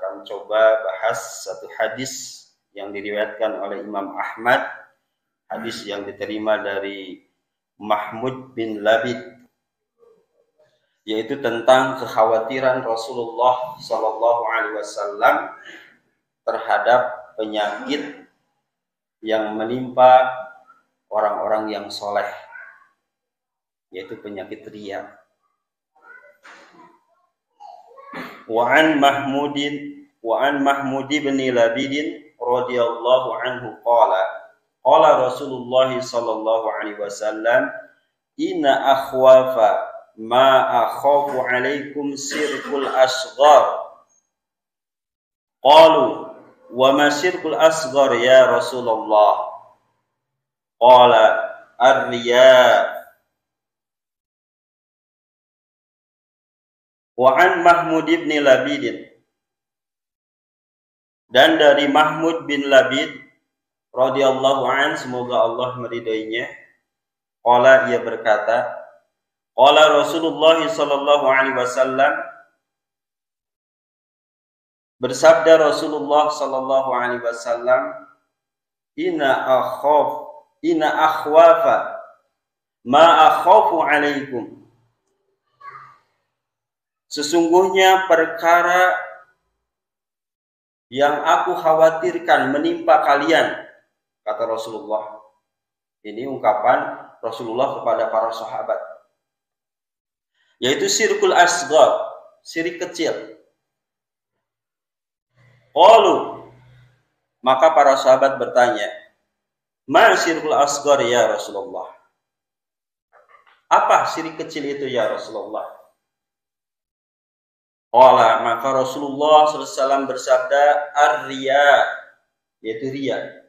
akan coba bahas satu hadis yang diriwayatkan oleh Imam Ahmad, hadis yang diterima dari Mahmud bin Labid, yaitu tentang kekhawatiran Rasulullah Shallallahu Alaihi Wasallam terhadap penyakit yang menimpa orang-orang yang soleh, yaitu penyakit riya. Wa an Mahmud bin Labid radhiyallahu anhu qala Rasulullah sallallahu alaihi wasallam inna akhwafa ma akhafu alaikum sirkul asghar. Qalu wa ma sirkul asghar ya Rasulullah? Qala ar-riya. Wa an Mahmud bin Labid, dan dari Mahmud bin Labid radhiyallahu an, semoga Allah meridainya, qala, ia berkata, qala Rasulullah sallallahu alaihi wasallam, bersabda Rasulullah sallallahu alaihi wasallam, inna akhwafa ma akhafu alaikum, sesungguhnya perkara yang aku khawatirkan menimpa kalian, kata Rasulullah. Ini ungkapan Rasulullah kepada para sahabat, yaitu syirkul asghar, syirik kecil. Qalu, maka para sahabat bertanya, ma syirkul asghar ya Rasulullah? Apa syirik kecil itu ya Rasulullah? Qala, maka Rasulullah SAW bersabda, ar-riya, yaitu riya.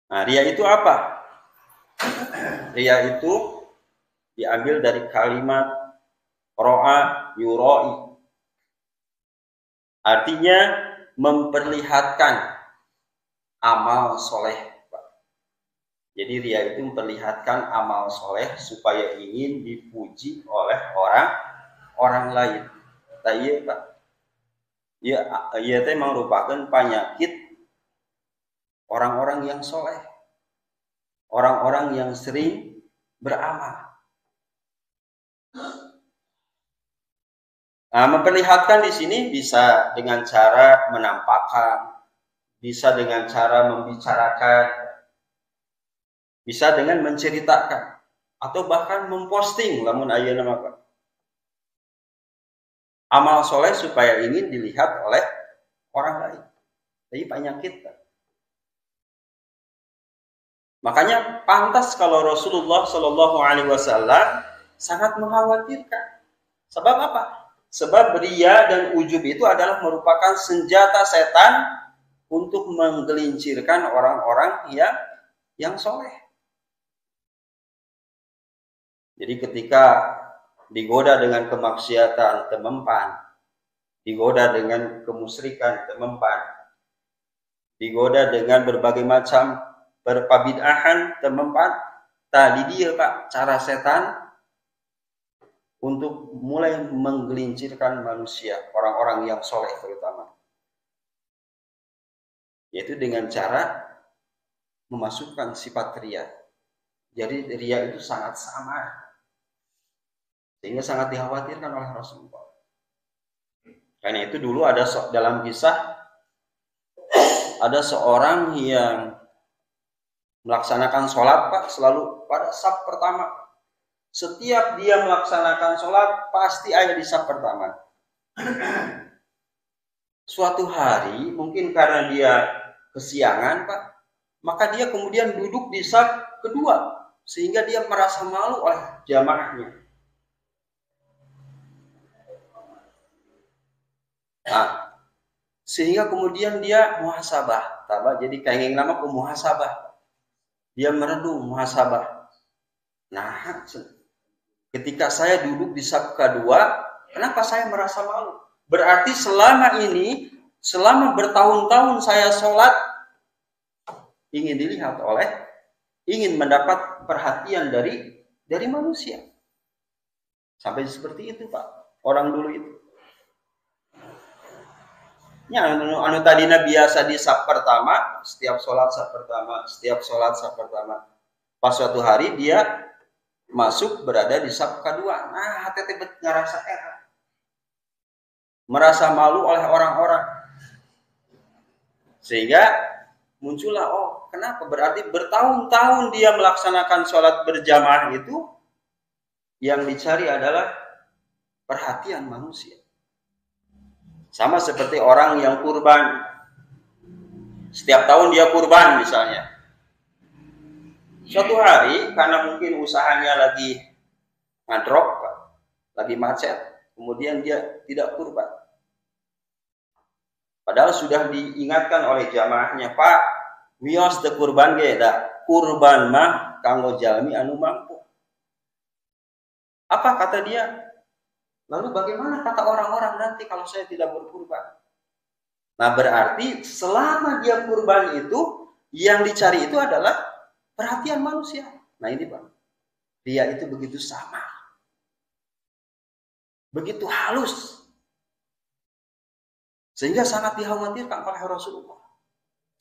Nah, riya itu apa? Riya itu diambil dari kalimat ro'a yura'i. Artinya memperlihatkan amal soleh. Jadi riya itu memperlihatkan amal soleh supaya ingin dipuji oleh orang lain. Tak iya Pak. Ia itu merupakan penyakit orang-orang yang soleh, orang-orang yang sering beramal. Nah, memperlihatkan di sini bisa dengan cara menampakkan, bisa dengan cara membicarakan, bisa dengan menceritakan, atau bahkan memposting lamun aya nama Pak. Amal soleh supaya ingin dilihat oleh orang lain. Jadi penyakit. Makanya pantas kalau Rasulullah Shallallahu Alaihi Wasallam sangat mengkhawatirkan. Sebab apa? Sebab riya dan ujub itu adalah merupakan senjata setan untuk menggelincirkan orang-orang yang soleh. Jadi ketika digoda dengan kemaksiatan, temempan. Digoda dengan kemusyrikan, temempan. Digoda dengan berbagai macam perpabid'ahan, temempan. Tadi dia Pak, cara setan untuk mulai menggelincirkan manusia, orang-orang yang soleh terutama. Yaitu dengan cara memasukkan sifat riya. Jadi riya itu sangat samar, sehingga sangat dikhawatirkan oleh Rasulullah. Karena itu dulu ada dalam kisah, ada seorang yang melaksanakan sholat Pak, selalu pada saf pertama. Setiap dia melaksanakan sholat pasti ada di saf pertama. Suatu hari mungkin karena dia kesiangan Pak, maka dia kemudian duduk di saf kedua, sehingga dia merasa malu oleh jamaahnya. Nah, sehingga kemudian dia muhasabah, jadi kayak nama muhasabah. Dia merenung muhasabah. Nah, ketika saya duduk di saf kedua, kenapa saya merasa malu? Berarti selama ini, selama bertahun-tahun saya sholat, ingin dilihat ingin mendapat perhatian dari manusia. Sampai seperti itu Pak, orang dulu itu. Ya, anu tadina biasa di saf pertama, setiap sholat saf pertama, setiap sholat saf pertama. Pas suatu hari dia masuk berada di saf kedua. Nah, hati ngerasa merasa malu oleh orang-orang. Sehingga muncullah, oh kenapa? Berarti bertahun-tahun dia melaksanakan sholat berjamaah itu, yang dicari adalah perhatian manusia. Sama seperti orang yang kurban. Setiap tahun dia kurban misalnya. Suatu hari karena mungkin usahanya lagi ngadrop, lagi macet, kemudian dia tidak kurban. Padahal sudah diingatkan oleh jamaahnya, Pak, wios de kurban ge da kurban mah kanggo jalmi anu mampu. Apa kata dia? Lalu bagaimana kata orang-orang nanti kalau saya tidak berkurban? Nah, berarti selama dia kurban itu, yang dicari itu adalah perhatian manusia. Nah ini Pak, dia itu begitu sama, begitu halus, sehingga sangat dikhawatirkan oleh Rasulullah.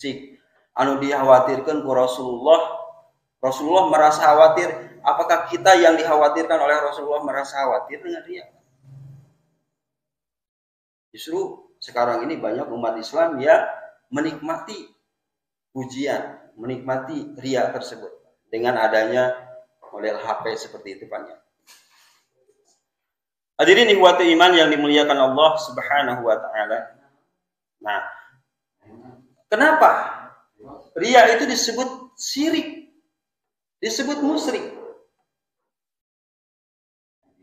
Cik, anu dikhawatirkan ku Rasulullah merasa khawatir. Apakah kita yang dikhawatirkan oleh Rasulullah merasa khawatir dengan dia? Justru sekarang ini banyak umat Islam yang menikmati pujian, menikmati ria tersebut dengan adanya model HP seperti itu banyak. Hadirin ikhwati iman yang dimuliakan Allah Subhanahu wa taala. Nah, kenapa ria itu disebut syirik, disebut musyrik?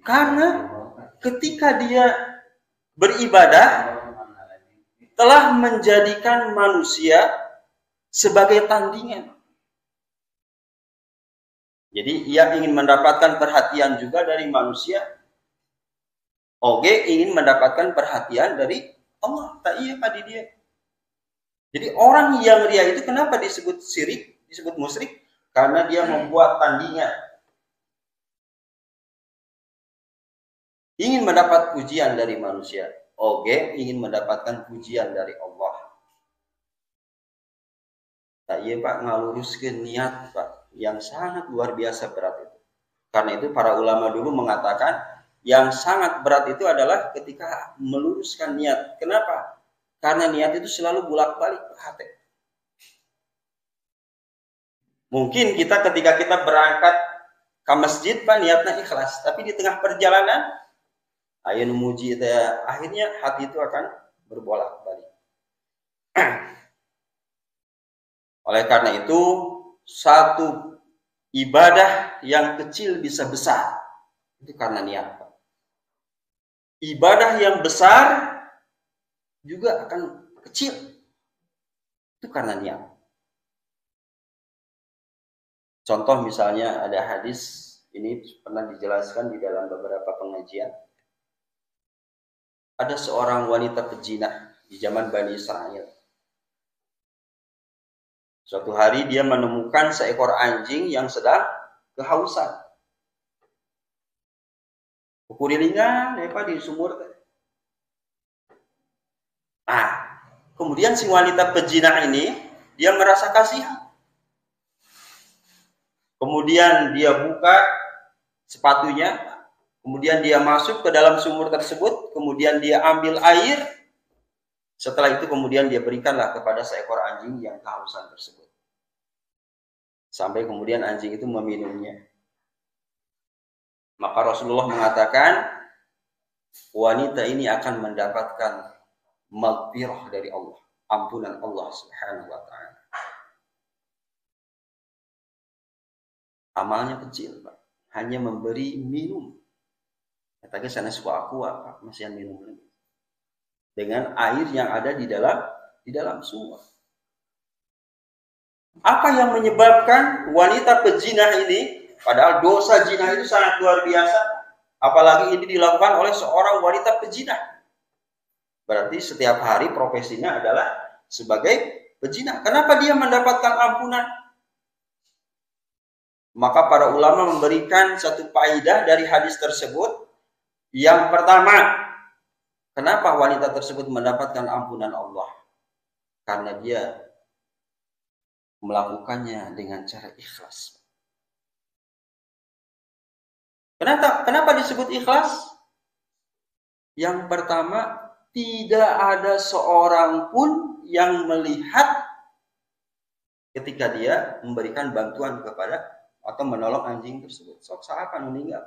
Karena ketika dia beribadah telah menjadikan manusia sebagai tandingan. Jadi ia ingin mendapatkan perhatian juga dari manusia. Oke, ingin mendapatkan perhatian dari Allah. Tak iya pada dia. Jadi orang yang ria itu kenapa disebut syirik, disebut musyrik? Karena dia membuat tandingan. Ingin mendapat pujian dari manusia. Oke, ingin mendapatkan pujian dari Allah. Tak iya Pak, ngaluruskan niat Pak, yang sangat luar biasa berat itu. Karena itu para ulama dulu mengatakan, yang sangat berat itu adalah ketika meluruskan niat. Kenapa? Karena niat itu selalu bolak-balik ke hati. Mungkin kita ketika kita berangkat ke masjid Pak, niatnya ikhlas. Tapi di tengah perjalanan, ayo memuji itu ya, akhirnya hati itu akan berbolak-balik. Oleh karena itu, satu ibadah yang kecil bisa besar. Itu karena niat. Ibadah yang besar juga akan kecil. Itu karena niat. Contoh misalnya ada hadis, ini pernah dijelaskan di dalam beberapa pengajian. Ada seorang wanita pejinah di zaman Bani Israel. Suatu hari dia menemukan seekor anjing yang sedang kehausan. Kukurilingan, di sumur. Nah, kemudian si wanita pejinah ini, dia merasa kasihan. Kemudian dia buka sepatunya, kemudian dia masuk ke dalam sumur tersebut, kemudian dia ambil air. Setelah itu kemudian dia berikanlah kepada seekor anjing yang kehausan tersebut. Sampai kemudian anjing itu meminumnya. Maka Rasulullah mengatakan, wanita ini akan mendapatkan maghfirah dari Allah, ampunan Allah Subhanahu wa taala. Amalnya kecil, Pak. Hanya memberi minum. Katakan sana suka aku apa masih minum lagi. Dengan air yang ada di dalam sumur. Apa yang menyebabkan wanita pejinah ini, padahal dosa zina itu sangat luar biasa, apalagi ini dilakukan oleh seorang wanita pejinah. Berarti setiap hari profesinya adalah sebagai pejinah. Kenapa dia mendapatkan ampunan? Maka para ulama memberikan satu faedah dari hadis tersebut. Yang pertama, Kenapa wanita tersebut mendapatkan ampunan Allah? Karena dia melakukannya dengan cara ikhlas. Kenapa disebut ikhlas? Yang pertama, tidak ada seorang pun yang melihat ketika dia memberikan bantuan kepada atau menolong anjing tersebut. Seakan meninggal.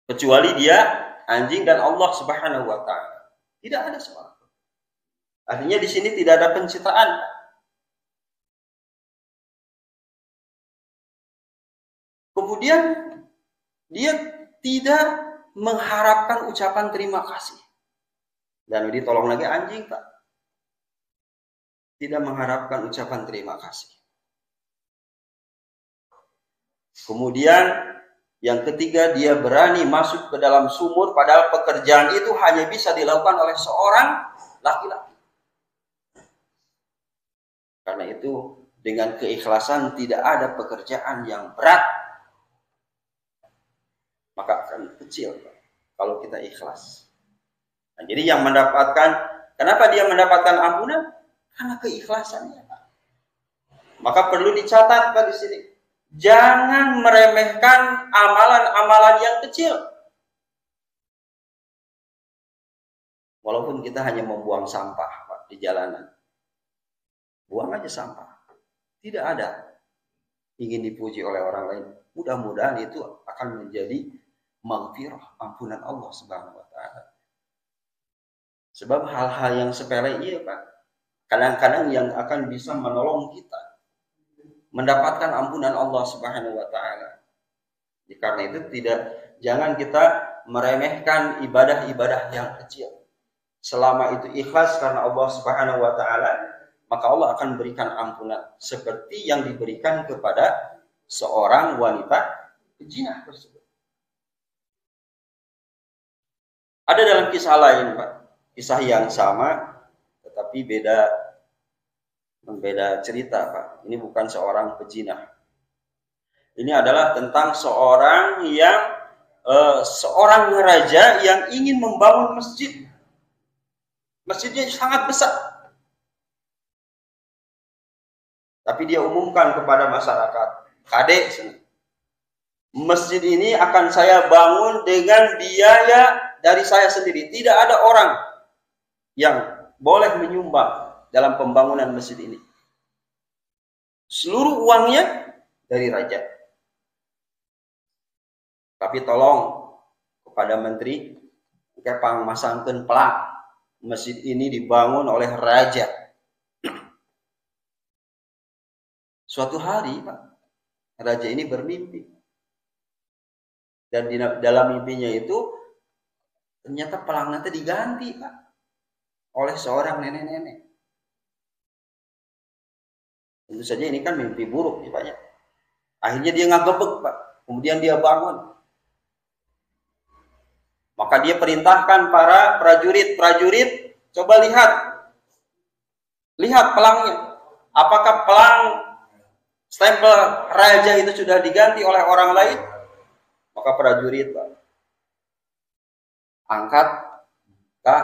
Kecuali dia, anjing, dan Allah Subhanahu wa Ta'ala. Tidak ada seorang. Artinya di sini tidak ada pencitraan. Kemudian dia tidak mengharapkan ucapan terima kasih. Dan ini tolong lagi anjing, Pak. Tidak mengharapkan ucapan terima kasih. Kemudian yang ketiga, dia berani masuk ke dalam sumur, padahal pekerjaan itu hanya bisa dilakukan oleh seorang laki-laki. Karena itu, dengan keikhlasan tidak ada pekerjaan yang berat. Maka akan kecil kalau kita ikhlas. Nah, jadi yang kenapa dia mendapatkan ampunan? Karena keikhlasannya. Maka perlu dicatat Pak di sini. Jangan meremehkan amalan-amalan yang kecil. Walaupun kita hanya membuang sampah Pak, di jalanan. Buang aja sampah. Tidak ada ingin dipuji oleh orang lain. Mudah-mudahan itu akan menjadi maghfirah, ampunan Allah Subhanahu wa Ta'ala. Sebab hal-hal yang sepele iya Pak, kadang-kadang yang akan bisa menolong kita mendapatkan ampunan Allah Subhanahu wa Ta'ala. Karena itu jangan kita meremehkan ibadah-ibadah yang kecil. Selama itu ikhlas karena Allah Subhanahu wa Ta'ala, maka Allah akan berikan ampunan seperti yang diberikan kepada seorang wanita pezina tersebut. Ada dalam kisah lain Pak, kisah yang sama tetapi beda cerita Pak. Ini bukan seorang pezina. Ini adalah tentang seorang raja yang ingin membangun masjid. Masjidnya sangat besar. Tapi dia umumkan kepada masyarakat, "Kadek, masjid ini akan saya bangun dengan biaya dari saya sendiri. Tidak ada orang yang boleh menyumbang dalam pembangunan masjid ini. Seluruh uangnya dari raja. Tapi tolong kepada menteri, kepang masangkeun pelang. Masjid ini dibangun oleh raja." Suatu hari, Pak, raja ini bermimpi. Dan di dalam mimpinya itu, ternyata pelangnya itu diganti, Pak, oleh seorang nenek-nenek. Tentu saja ini kan mimpi buruk, Pak. Akhirnya dia ngagebek, Pak. Kemudian dia bangun. Maka dia perintahkan para prajurit, coba lihat pelangnya. Apakah pelang stempel raja itu sudah diganti oleh orang lain? Maka prajurit Pak, angkat ke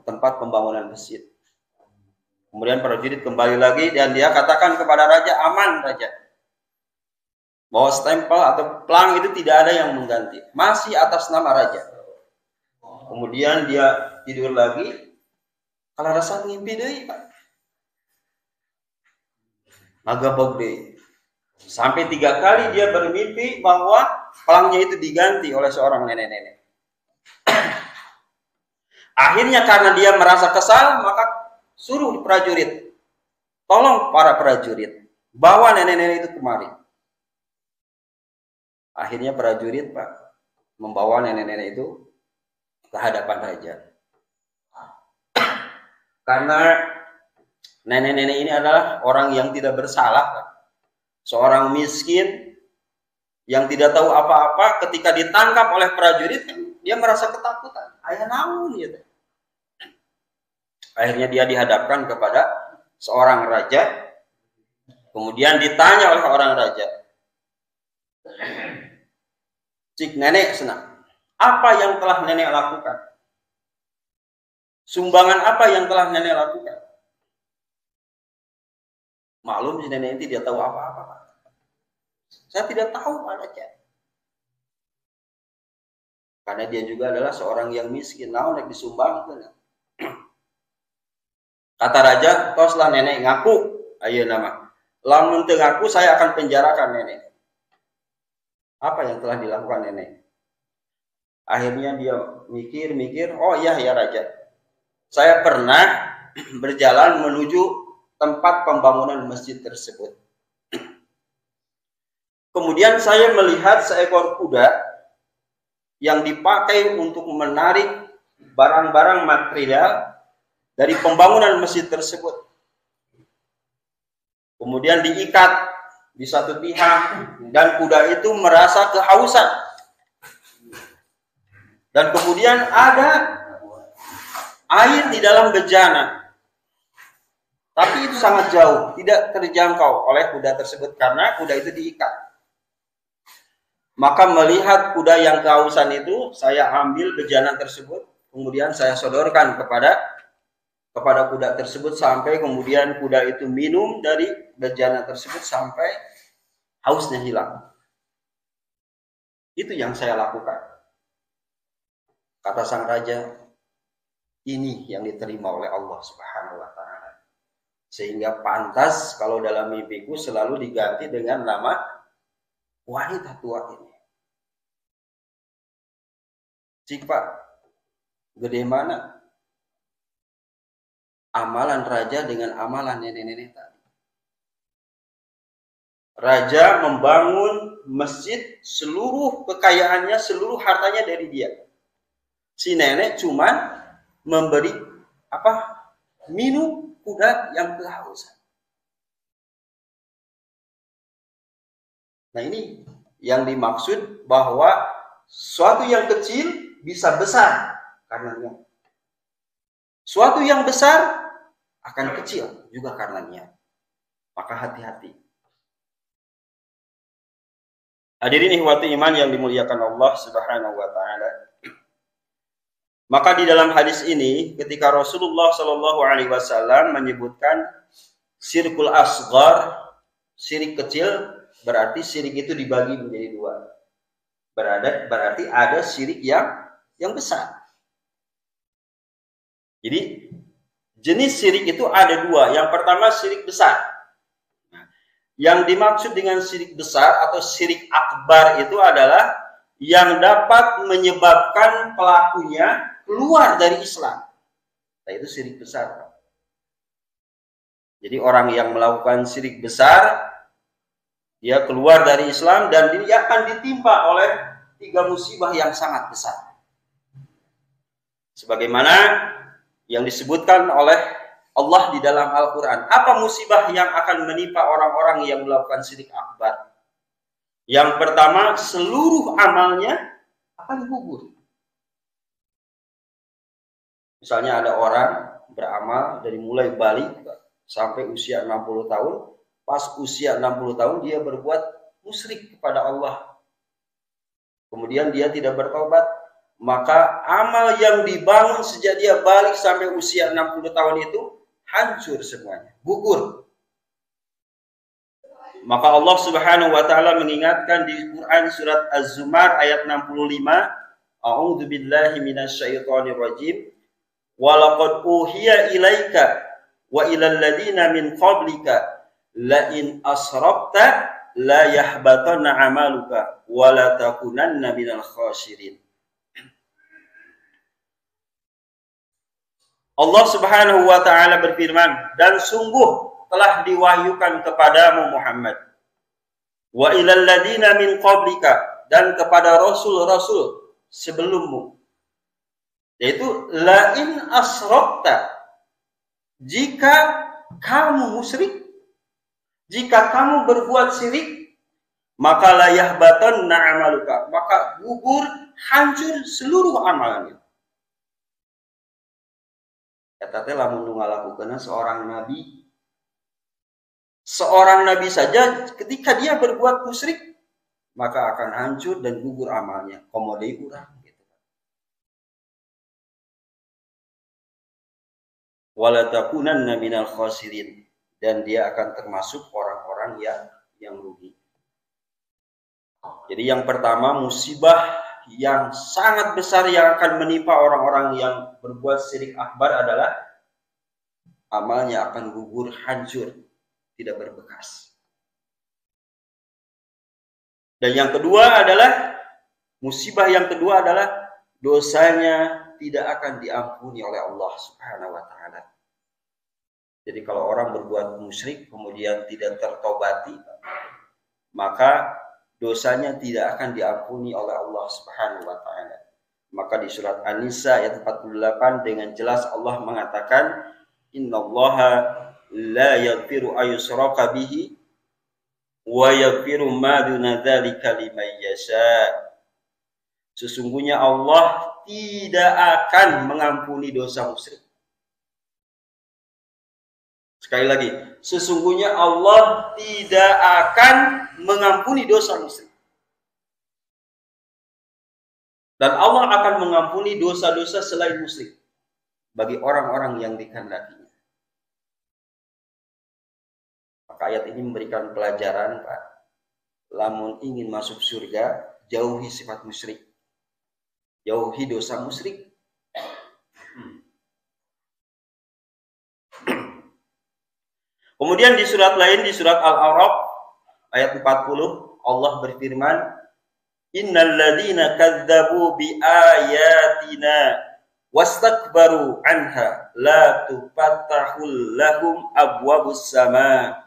tempat pembangunan masjid. Kemudian prajurit kembali lagi dan dia katakan kepada raja, "Aman raja, bahwa stempel atau pelang itu tidak ada yang mengganti, masih atas nama raja." Kemudian dia tidur lagi, kalau rasa ngimpi deh Pak, ngagabog deh. Sampai 3 kali dia bermimpi bahwa pelangnya itu diganti oleh seorang nenek-nenek. Akhirnya karena dia merasa kesal, maka suruh prajurit, tolong para prajurit, bawa nenek-nenek itu kemari. Akhirnya prajurit Pak membawa nenek-nenek itu ke hadapan raja. Karena nenek-nenek ini adalah orang yang tidak bersalah, Pak. Seorang miskin yang tidak tahu apa-apa, ketika ditangkap oleh prajurit, dia merasa ketakutan. Ayah naun gitu. Akhirnya dia dihadapkan kepada seorang raja. Kemudian ditanya oleh orang raja, "Cik nenek senang, apa yang telah nenek lakukan?" Sumbangan apa yang telah nenek lakukan? Maklum si nenek itu tidak tahu apa-apa, Pak. Saya tidak tahu, Pak Raja. Karena dia juga adalah seorang yang miskin. Nah, nek disumbang. Kata raja, toslah nenek ngaku. Ayo nama. Lamun teu ngaku, saya akan penjarakan nenek. Apa yang telah dilakukan nenek? Akhirnya dia mikir, oh iya ya raja. Saya pernah berjalan menuju tempat pembangunan masjid tersebut. Kemudian saya melihat seekor kuda yang dipakai untuk menarik barang-barang material dari pembangunan masjid tersebut. Kemudian diikat di satu pihak dan kuda itu merasa kehausan. Dan kemudian ada air di dalam bejana. Tapi itu sangat jauh, tidak terjangkau oleh kuda tersebut karena kuda itu diikat. Maka melihat kuda yang kehausan itu, saya ambil bejana tersebut, kemudian saya sodorkan kepada kuda tersebut sampai kemudian kuda itu minum dari bejana tersebut sampai hausnya hilang. Itu yang saya lakukan. Kata sang raja, ini yang diterima oleh Allah Subhanahu wa taala. Sehingga pantas kalau dalam mimpiku selalu diganti dengan nama wanita tua ini. Cik Pak, gede mana amalan raja dengan amalan nenek-nenek tadi? Raja membangun masjid, seluruh kekayaannya, seluruh hartanya dari dia. Si nenek cuman memberi minum kuda yang kehausan. Nah ini yang dimaksud bahwa suatu yang kecil bisa besar karenanya. Suatu yang besar akan kecil juga karenanya. Maka hati-hati. Hadirin ikhwati iman yang dimuliakan Allah Subhanahu wa taala. Maka di dalam hadis ini ketika Rasulullah Shallallahu alaihi wasallam menyebutkan syirkul asghar, syirik kecil, berarti syirik itu dibagi menjadi dua. Berarti ada syirik yang besar. Jadi jenis syirik itu ada dua. Yang pertama syirik besar. Nah, yang dimaksud dengan syirik besar atau syirik akbar itu adalah yang dapat menyebabkan pelakunya keluar dari Islam. Nah, itu syirik besar. Jadi orang yang melakukan syirik besar, dia keluar dari Islam dan dia akan ditimpa oleh 3 musibah yang sangat besar. Sebagaimana yang disebutkan oleh Allah di dalam Al-Quran. Apa musibah yang akan menimpa orang-orang yang melakukan syirik akbar? Yang pertama, seluruh amalnya akan gugur. Misalnya ada orang beramal dari mulai balik sampai usia 60 tahun. Pas usia 60 tahun dia berbuat musyrik kepada Allah. Kemudian dia tidak bertobat. Maka amal yang dibangun sejak dia balik sampai usia 60 tahun itu hancur semuanya, gugur. Maka Allah Subhanahu wa taala mengingatkan di Quran surat Az-Zumar ayat 65, A'udzu billahi minasyaitonir rajim. Wa laqad uhiya ilaika wa ilal ladzina min qablika la in asrafta la yahbatanna 'amaluka wa la takunanna minal khasirin. Allah Subhanahu wa taala berfirman, dan sungguh telah diwahyukan kepadamu Muhammad wa ilal ladzina min qablika, dan kepada rasul-rasul sebelummu, yaitu la in asrakta, jika kamu musyrik, jika kamu berbuat syirik, maka la yahbatanna amaluka, maka gugur, hancur seluruh amalannya. Kata teh lamun ngalakukeun seorang nabi saja ketika dia berbuat musyrik maka akan hancur dan gugur amalnya. Komodei urang gitu. wala takunanna minal khasirin, dan dia akan termasuk orang-orang yang rugi. Jadi yang pertama, musibah yang sangat besar yang akan menimpa orang-orang yang berbuat syirik akbar adalah amalnya akan gugur, hancur, tidak berbekas. Dan yang kedua adalah, musibah yang kedua adalah dosanya tidak akan diampuni oleh Allah Subhanahu wa taala. Jadi kalau orang berbuat musyrik kemudian tidak tertobati, maka dosanya tidak akan diampuni oleh Allah Subhanahu wa taala. Maka di surat An-Nisa ayat 48 dengan jelas Allah mengatakan, innallaha la yaghfiru ayyushraka bihi wa yaghfiru ma duna dzalika liman yasha. Sesungguhnya Allah tidak akan mengampuni dosa musyrik. Sekali lagi, sesungguhnya Allah tidak akan mengampuni dosa musyrik. Dan Allah akan mengampuni dosa-dosa selain musyrik bagi orang-orang yang dikehendakinya. Maka ayat ini memberikan pelajaran, Pak. Lamun ingin masuk surga, jauhi sifat musyrik. Jauhi dosa musyrik. Kemudian di surat lain, di surat Al-A'raf ayat 40, Allah berfirman, innal ladzina kadzdzabu bi ayatina wastakbaru anha la tufattahul lahum abwabus sama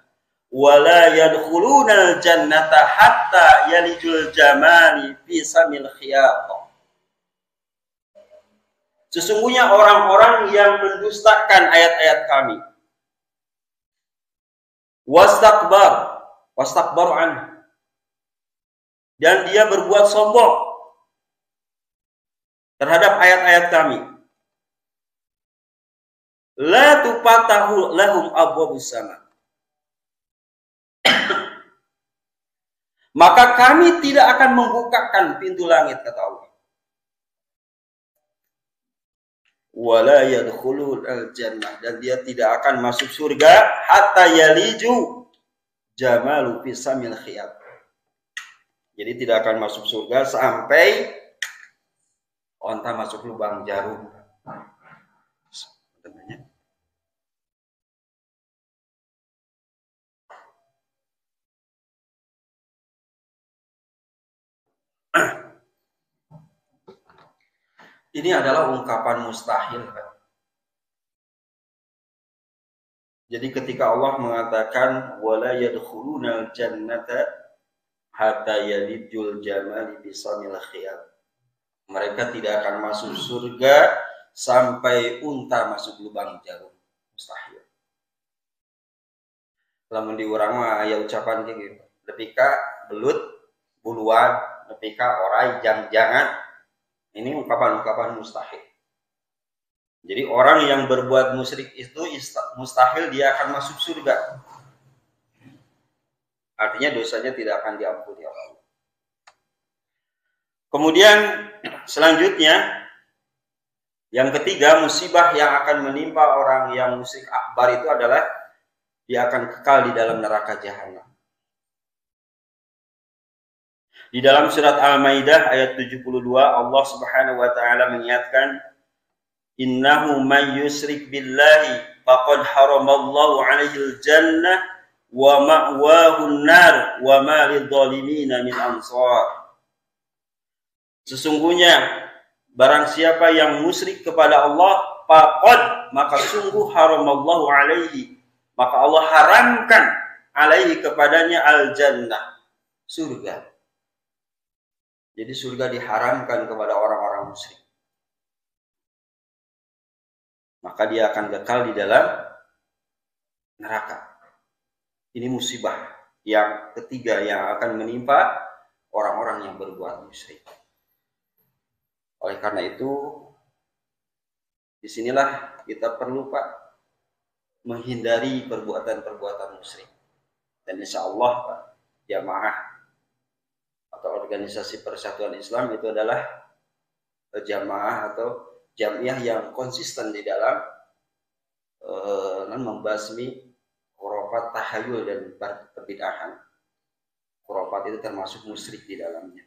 wa la yadkhulunal jannata hatta yalijul jamali fi samil khiyat. Sesungguhnya orang-orang yang mendustakan ayat-ayat kami, wastakbaru anhu, dan dia berbuat sombong terhadap ayat-ayat kami, la tufatahu lahum abwabus sama, maka kami tidak akan membukakan pintu langit, kata Allah. Wala yadkhulul al-jannah, dan dia tidak akan masuk surga hatta yaliju jamalu fi samil khiyat. Jadi tidak akan masuk surga sampai onta masuk lubang jarum. Ini adalah ungkapan mustahil, Pak. Jadi ketika Allah mengatakan wala yadkhulunal jannata hatta yalijul jamali fi samil khiyat, mereka tidak akan masuk surga sampai unta masuk lubang jarum. Mustahil. Lamun diurang mah aya ucapan kayak gitu. Lepika belut buluan, lepika orai jang-jangan. Ini ungkapan-ungkapan mustahil. Jadi orang yang berbuat musyrik itu mustahil dia akan masuk surga. Artinya dosanya tidak akan diampuni oleh Allah. Kemudian selanjutnya, yang ketiga, musibah yang akan menimpa orang yang musyrik akbar itu adalah dia akan kekal di dalam neraka jahanam. Di dalam surat Al-Maidah ayat 72, Allah Subhanahu wa taala mengingatkan, innahu may yusyrik billahi faqad haramallahu 'alaihil jannah wa ma'wahu an-nar wa ma lidh-dhalimina min ansar. Sesungguhnya barang siapa yang musyrik kepada Allah, faqad, maka sungguh haramallahu 'alaihi, maka Allah haramkan alaihi kepadanya al-jannah, surga. Jadi surga diharamkan kepada orang-orang musyrik. Maka dia akan kekal di dalam neraka. Ini musibah yang ketiga yang akan menimpa orang-orang yang berbuat musyrik. Oleh karena itu, disinilah kita perlu, Pak, menghindari perbuatan-perbuatan musyrik. Dan insya Allah, Pak, jamaah atau organisasi Persatuan Islam itu adalah jamaah atau jamiah yang konsisten di dalam dengan membasmi khurafat, tahayul dan perbid'ahan. Khurafat itu termasuk musyrik di dalamnya.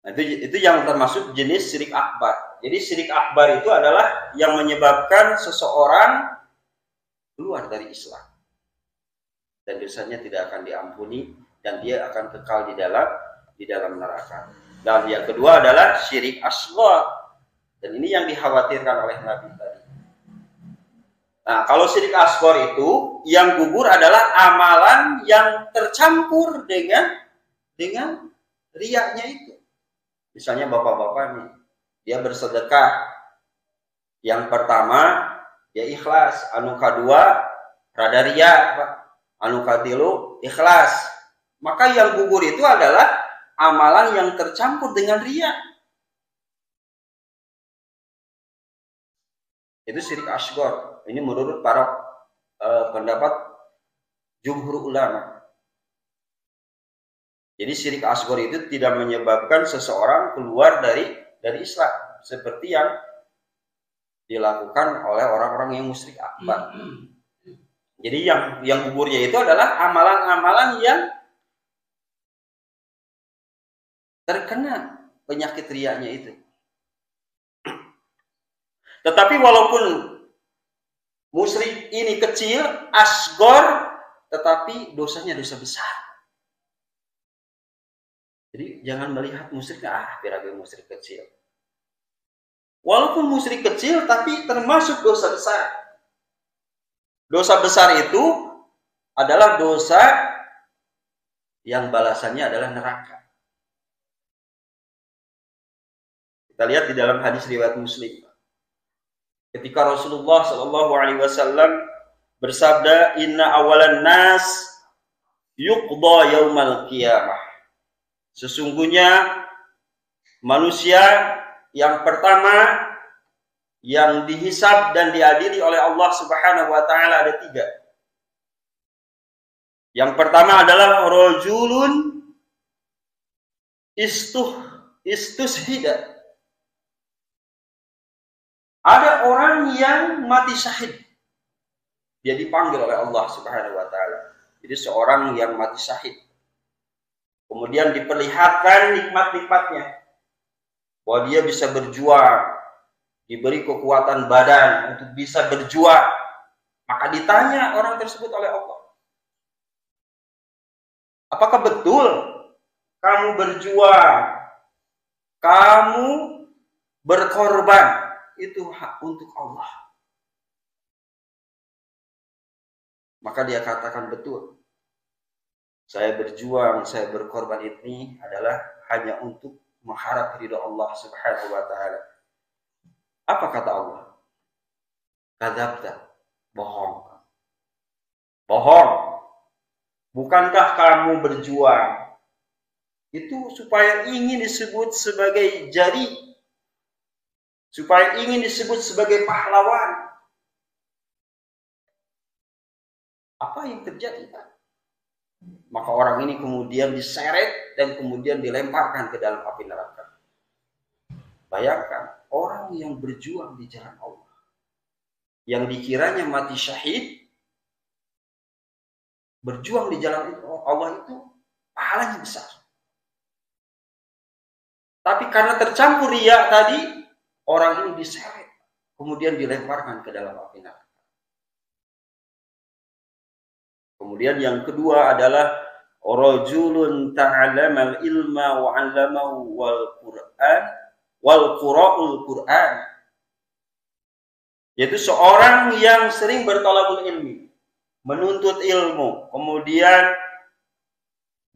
Nah, itu yang termasuk jenis syirik akbar. Jadi syirik akbar itu adalah yang menyebabkan seseorang keluar dari Islam dan dosanya tidak akan diampuni dan dia akan kekal di dalam neraka. Dan yang kedua adalah syirik asghar. Dan ini yang dikhawatirkan oleh Nabi tadi. Nah, kalau syirik asghar itu yang gugur adalah amalan yang tercampur dengan riyanya itu. Misalnya bapak-bapak nih, dia bersedekah. Yang pertama, dia ikhlas. Anu kedua, rada riya. Anu katilu, ikhlas. Maka yang gugur itu adalah amalan yang tercampur dengan riya. Itu syirik asghar. Ini menurut para pendapat jumhur ulama. Jadi syirik asghar itu tidak menyebabkan seseorang keluar dari Islam seperti yang dilakukan oleh orang-orang yang musyrik akbar. Jadi yang gugurnya itu adalah amalan-amalan yang terkena penyakit riyanya itu. Tetapi walaupun musyrik ini kecil, asghar, tetapi dosanya dosa besar. Jadi jangan melihat musyrik, kira-kira musyrik kecil. Walaupun musyrik kecil, tapi termasuk dosa besar. Dosa besar itu adalah dosa yang balasannya adalah neraka. Kita lihat di dalam hadis riwayat Muslim. Ketika Rasulullah SAW bersabda, Inna awalan nas yuqda yaumal qiyamah. Sesungguhnya manusia yang pertama yang dihisab dan diadili oleh Allah Subhanahu wa taala ada 3. Yang pertama adalah rajulun istushhida. Ada orang yang mati syahid. Dia dipanggil oleh Allah Subhanahu wa taala. Jadi seorang yang mati syahid. Kemudian diperlihatkan nikmat-nikmatnya. Bahwa dia bisa berjuang, diberi kekuatan badan untuk bisa berjuang. Maka ditanya orang tersebut oleh Allah, apakah betul kamu berjuang, kamu berkorban, itu hak untuk Allah? Maka dia katakan, betul. Saya berjuang, saya berkorban ini adalah hanya untuk mengharap ridha Allah Subhanahu wa taala. Apa kata Allah? Kadzabta, bohong. Bohong. Bukankah kamu berjuang itu supaya ingin disebut sebagai jari, supaya ingin disebut sebagai pahlawan? Apa yang terjadi? Maka orang ini kemudian diseret dan kemudian dilemparkan ke dalam api neraka. Bayangkan, orang yang berjuang di jalan Allah, yang dikiranya mati syahid, berjuang di jalan Allah itu pahalanya besar. Tapi karena tercampur riya tadi, orang ini diseret, kemudian dilemparkan ke dalam api neraka. Kemudian yang kedua adalah rajulun ta'allamal ilma wa 'allamahu wal qura'ul Qur'an. Yaitu seorang yang sering berthalabul ilmi, menuntut ilmu, kemudian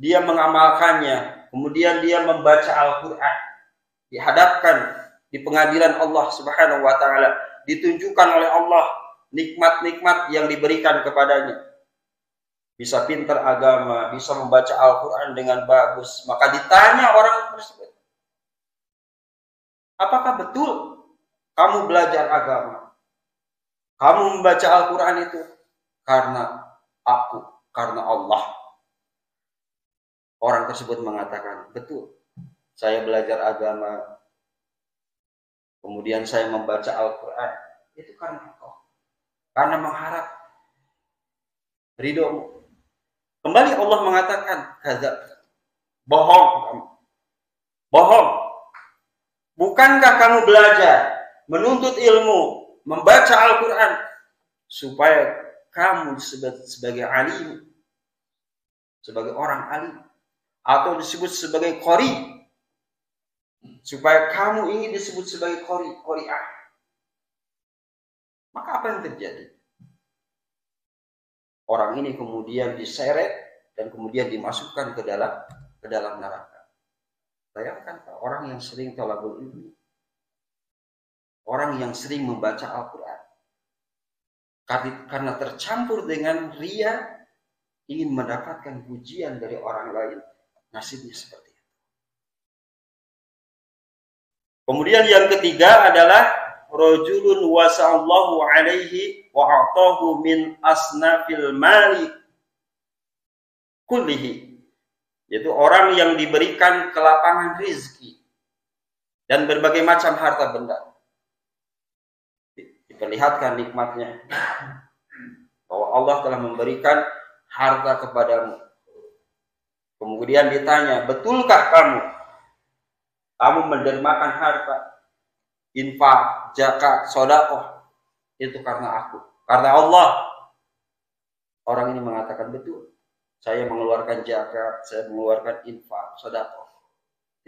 dia mengamalkannya, kemudian dia membaca Al-Qur'an, dihadapkan di pengadilan Allah Subhanahu wa taala, ditunjukkan oleh Allah nikmat-nikmat yang diberikan kepadanya. Bisa pintar agama, bisa membaca Al-Quran dengan bagus. Maka ditanya orang tersebut, apakah betul kamu belajar agama? Kamu membaca Al-Quran itu karena aku, karena Allah. Orang tersebut mengatakan, betul. Saya belajar agama, kemudian saya membaca Al-Quran itu karena engkau, karena mengharap ridhomu. Kembali Allah mengatakan, kadzab, bohong kamu, bohong. Bukankah kamu belajar, menuntut ilmu, membaca Al-Quran supaya kamu disebut sebagai alim, sebagai orang alim, atau disebut sebagai qori, supaya kamu ingin disebut sebagai qori'ah. Maka apa yang terjadi? Orang ini kemudian diseret dan kemudian dimasukkan ke dalam neraka. Bayangkan orang yang sering talabul ilmi, orang yang sering membaca Al-Quran, karena tercampur dengan ria, ingin mendapatkan pujian dari orang lain, nasibnya seperti itu. Kemudian yang ketiga adalah rajulun wasa'allahu alaihi wa a'tahu min asnafil mali kullihi, yaitu orang yang diberikan kelapangan rizki dan berbagai macam harta benda. Diperlihatkan nikmatnya bahwa Allah telah memberikan harta kepadamu. Kemudian ditanya, betulkah kamu mendermakan harta, infak, zakat, sedekah itu karena aku, karena Allah? Orang ini mengatakan, betul, saya mengeluarkan zakat, saya mengeluarkan infak, sedekah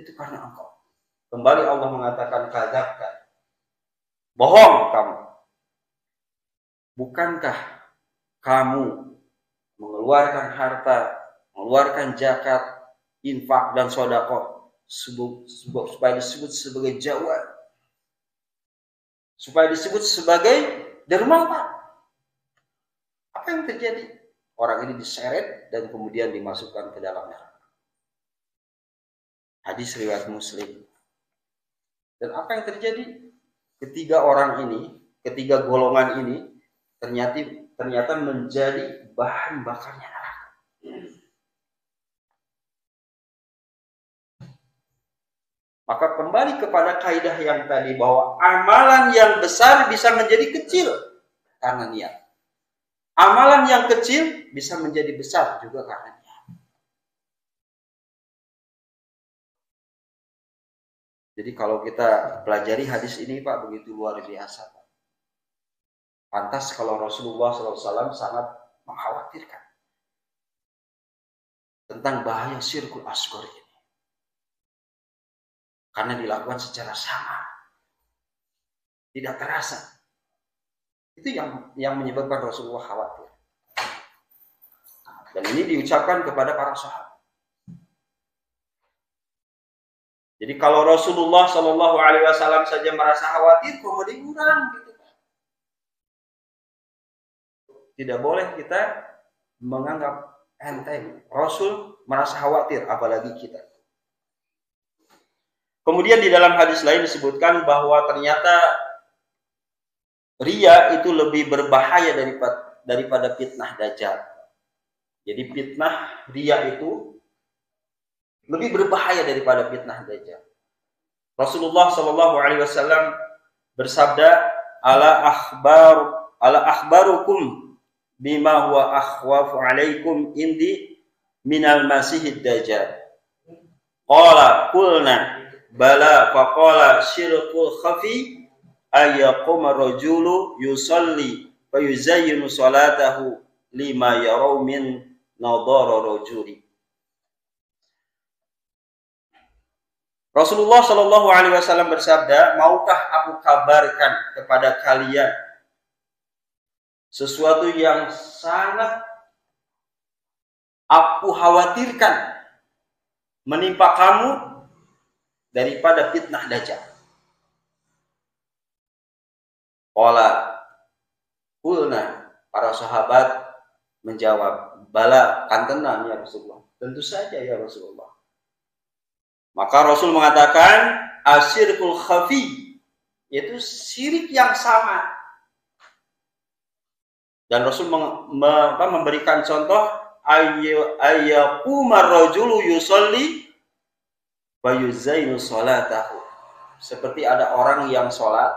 itu karena engkau. Kembali Allah mengatakan, kadzabkan, bohong kamu. Bukankah kamu mengeluarkan harta, mengeluarkan zakat, infak dan sedekah supaya disebut sebagai jawad, supaya disebut sebagai dermawan? Apa yang terjadi? Orang ini diseret dan kemudian dimasukkan ke dalam neraka. Hadis riwayat Muslim. Dan apa yang terjadi? Ketiga orang ini, ketiga golongan ini ternyata menjadi bahan bakarnya neraka. Maka kembali kepada kaidah yang tadi, bahwa amalan yang besar bisa menjadi kecil karena niat. Amalan yang kecil bisa menjadi besar juga karena niat. Jadi kalau kita pelajari hadis ini, Pak, begitu luar biasa, Pak. Pantas kalau Rasulullah SAW sangat mengkhawatirkan tentang bahaya syirkul asghar ini. Karena dilakukan secara sama, tidak terasa. Itu yang menyebabkan Rasulullah khawatir. Dan ini diucapkan kepada para sahabat. Jadi kalau Rasulullah SAW saja merasa khawatir, kemudian kurang gitu. Tidak boleh kita menganggap enteng. Rasul merasa khawatir, apalagi kita. Kemudian di dalam hadis lain disebutkan bahwa ternyata ria itu lebih berbahaya daripada fitnah dajjal. Jadi fitnah ria itu lebih berbahaya daripada fitnah dajjal. Rasulullah SAW bersabda, ala akhbarukum bima huwa akhwafu alaikum indi minal masihid dajjal. Qulna bala faqala syirkul khafi ayyaquma rajulu yusalli fa yuzayyinu salatahu lima yarau min nadhara rajuli. Rasulullah SAW bersabda, maukah aku kabarkan kepada kalian sesuatu yang sangat aku khawatirkan menimpa kamu daripada fitnah dajjal? Qulna, para sahabat menjawab, bala, kan tenang ya Rasulullah, tentu saja ya Rasulullah. Maka Rasul mengatakan, asyirkul khafi, yaitu syirik yang sama. Dan Rasul memberikan contoh, ayyaqumar rajulu yusolli wa yuzainu salatahu. Seperti ada orang yang sholat,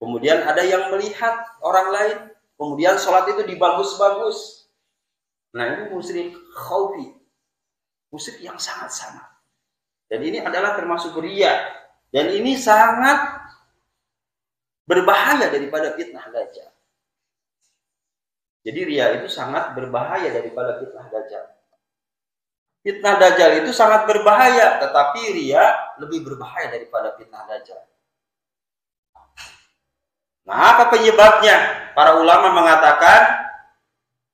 Kemudian ada yang melihat orang lain, kemudian sholat itu dibagus-bagus. Nah, ini musyrik khaufi, musyrik yang sangat sama. Dan ini adalah termasuk riya. Dan ini sangat berbahaya daripada fitnah dajjal. Jadi riya itu sangat berbahaya daripada fitnah dajjal. Fitnah dajjal itu sangat berbahaya, tetapi riya lebih berbahaya daripada fitnah dajjal. Nah, apa penyebabnya? Para ulama mengatakan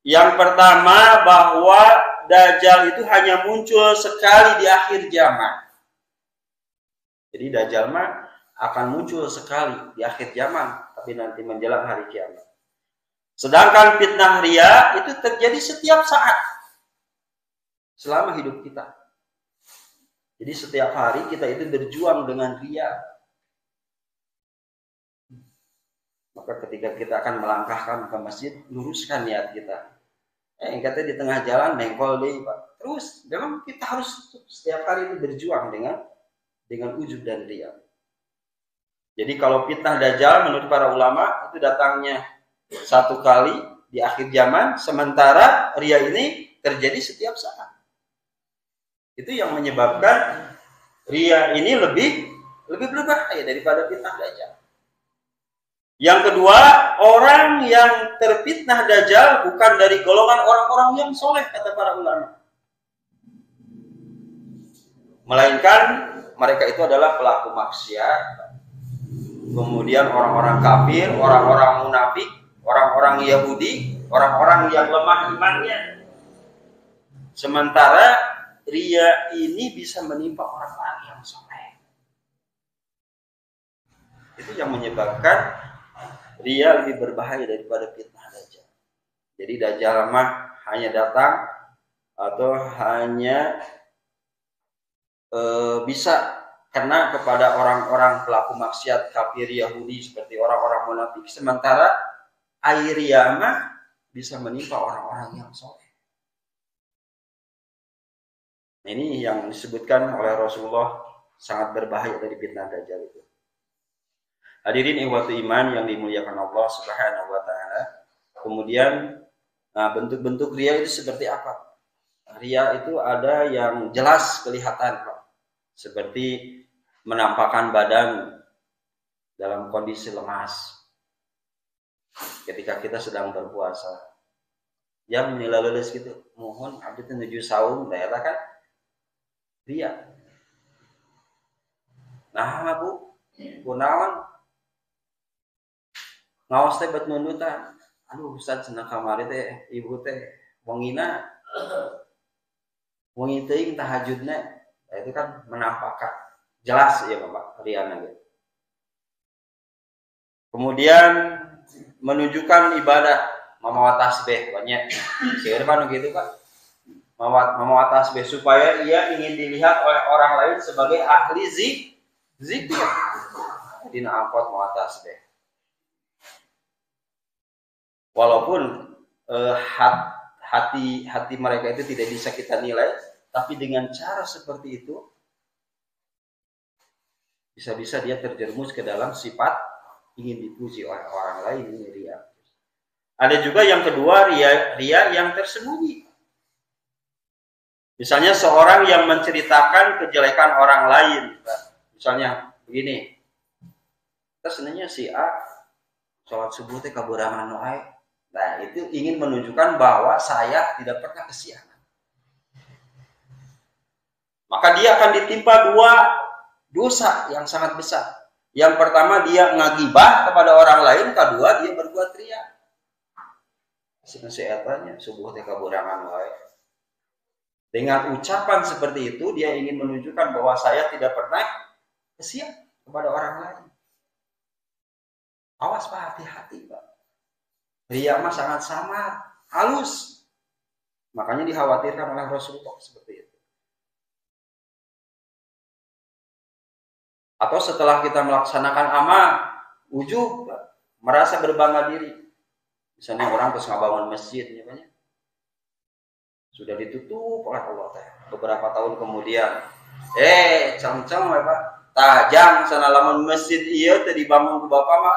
yang pertama bahwa dajjal itu hanya muncul sekali di akhir zaman. Jadi dajjal mah akan muncul sekali di akhir zaman, tapi nanti menjelang hari kiamat. Sedangkan fitnah riya itu terjadi setiap saat selama hidup kita. Jadi setiap hari kita itu berjuang dengan riya. Maka ketika kita akan melangkahkan ke masjid, luruskan niat kita. Katanya di tengah jalan nengkol deh, Pak. Terus memang kita harus setiap hari itu berjuang dengan ujub dan riya. Jadi kalau fitnah dajjal menurut para ulama itu datangnya satu kali di akhir zaman, sementara riya ini terjadi setiap saat. Itu yang menyebabkan riya ini lebih berbahaya daripada fitnah dajjal. Yang kedua, orang yang terfitnah dajjal bukan dari golongan orang-orang yang soleh, kata para ulama. Melainkan mereka itu adalah pelaku maksiat, kemudian orang-orang kafir, orang-orang munafik, orang-orang Yahudi, orang-orang yang lemah imannya. Sementara riya ini bisa menimpa orang-orang yang soleh. Itu yang menyebabkan riya lebih berbahaya daripada fitnah dajjal. Jadi dajjal mah hanya datang atau hanya bisa kena kepada orang-orang pelaku maksiat kafir Yahudi seperti orang-orang munafik, sementara air riya mah bisa menimpa orang-orang yang soleh. Ini yang disebutkan oleh Rasulullah sangat berbahaya dari fitnah dajjal itu. Hadirin ikhwatu iman yang dimuliakan Allah Subhanahu wa taala. Kemudian bentuk-bentuk riya itu seperti apa? Riya itu ada yang jelas kelihatan, Pak. Seperti menampakkan badan dalam kondisi lemas ketika kita sedang berpuasa. Yang nilalulis gitu, mohon abdi menuju saum, daerah kan riya. Nah, Bu, kunaon ngawas teh bet nunutan. Aduh, Ustaz cenah kamari teh ibu teh wengina wengi teuing tahajudna. Itu kan menampakkan jelas ya Bapak riana gitu. Kemudian menunjukkan ibadah mamawa tasbih banyak. Seueur mah gitu Pak. Mamawa tasbih supaya ia ingin dilihat oleh orang lain sebagai ahli zikir. Dina angkot mawa tasbih. Walaupun hati mereka itu tidak bisa kita nilai, tapi dengan cara seperti itu bisa-bisa dia terjerumus ke dalam sifat ingin dipuji oleh orang lain, ini riya. Ada juga yang kedua riya yang tersembunyi. Misalnya seorang yang menceritakan kejelekan orang lain. Misalnya begini, kita sebenarnya si A sholat subuh teh kaburangan wae. Nah, itu ingin menunjukkan bahwa saya tidak pernah kesiangan. Maka dia akan ditimpa dua dosa yang sangat besar. Yang pertama dia ngagibah kepada orang lain, kedua dia berbuat riya. Sebenarnya subuh teh kaburangan wae. Dengan ucapan seperti itu dia ingin menunjukkan bahwa saya tidak pernah kesian kepada orang lain. Awas Pak, hati-hati Pak. Riya mah sangat samar, halus. Makanya dikhawatirkan oleh Rasulullah seperti itu. Atau setelah kita melaksanakan amal, ujub, merasa berbangga diri. Misalnya orang terus ngabangun masjid, ya, sudah ditutup oleh Allah. Beberapa tahun kemudian, cang-cang Pak, tajang sana lamun masjid iya tadi dibangun ke Bapak mah,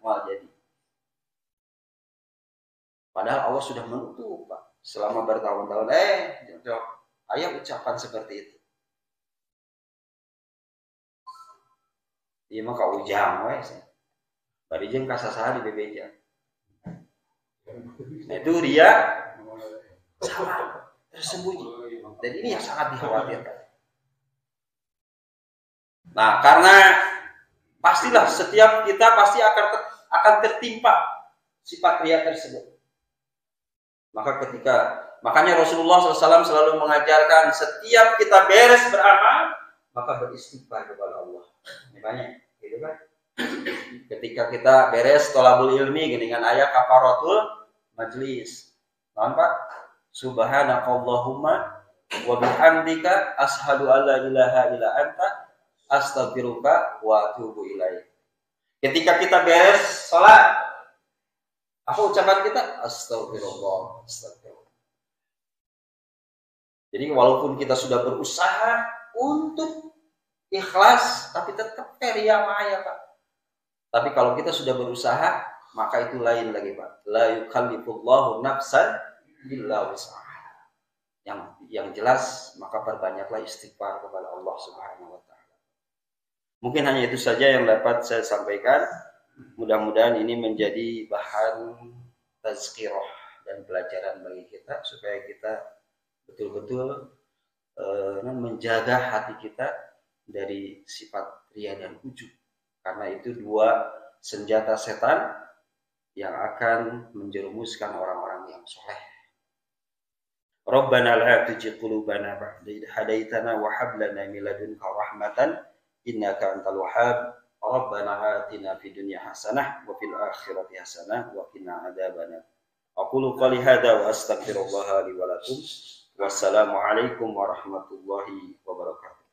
malah jadi. Padahal Allah sudah menutup, Pak. Selama bertahun-tahun, ayo ucapan seperti itu. Iya maka ujang wes. Bari jeung kasasaha di bebeja. Nah itu ria salah tersembunyi. Dan ini yang sangat dikhawatirkan. Nah, karena pastilah setiap kita pasti akan tertimpa sifat ria tersebut. Makanya Rasulullah SAW selalu mengajarkan setiap kita beres beramal, maka beristighfar kepada Allah. Ini banyak, gitu kan? Ketika kita beres tholabul ilmi dengan ayat kafaratul majlis, Pak? Subhanakallahumma wa bihamdika asyhadu an la ilaha illa anta astaghfiruka wa atubu ilaik. Ketika kita beres salat, apa ucapan kita? Astagfirullah, astagfirullah. Jadi walaupun kita sudah berusaha untuk ikhlas, tapi tetap ria maya, Pak. Tapi kalau kita sudah berusaha, maka itu lain lagi, Pak. La yukallifullahu nafsan illa wus'aha. Yang jelas, maka perbanyaklah istighfar kepada Allah Subhanahu wa taala. Mungkin hanya itu saja yang dapat saya sampaikan. Mudah-mudahan ini menjadi bahan tazkirah dan pelajaran bagi kita supaya kita betul-betul menjaga hati kita dari sifat ria dan ujub, karena itu dua senjata setan yang akan menjerumuskan orang-orang yang soleh. Rabbana la tuzigh qulubana ba'da idh hadaitana wa hab lana min ladunka rahmatan innaka antal wahhab. Rabbana atina fid dunya hasanah wa fil akhirati hasanah wa qina adzabannar. Aqulu qali hadza wa astaghfirullah li wa lakum. Wassalamu alaikum warahmatullahi wabarakatuh.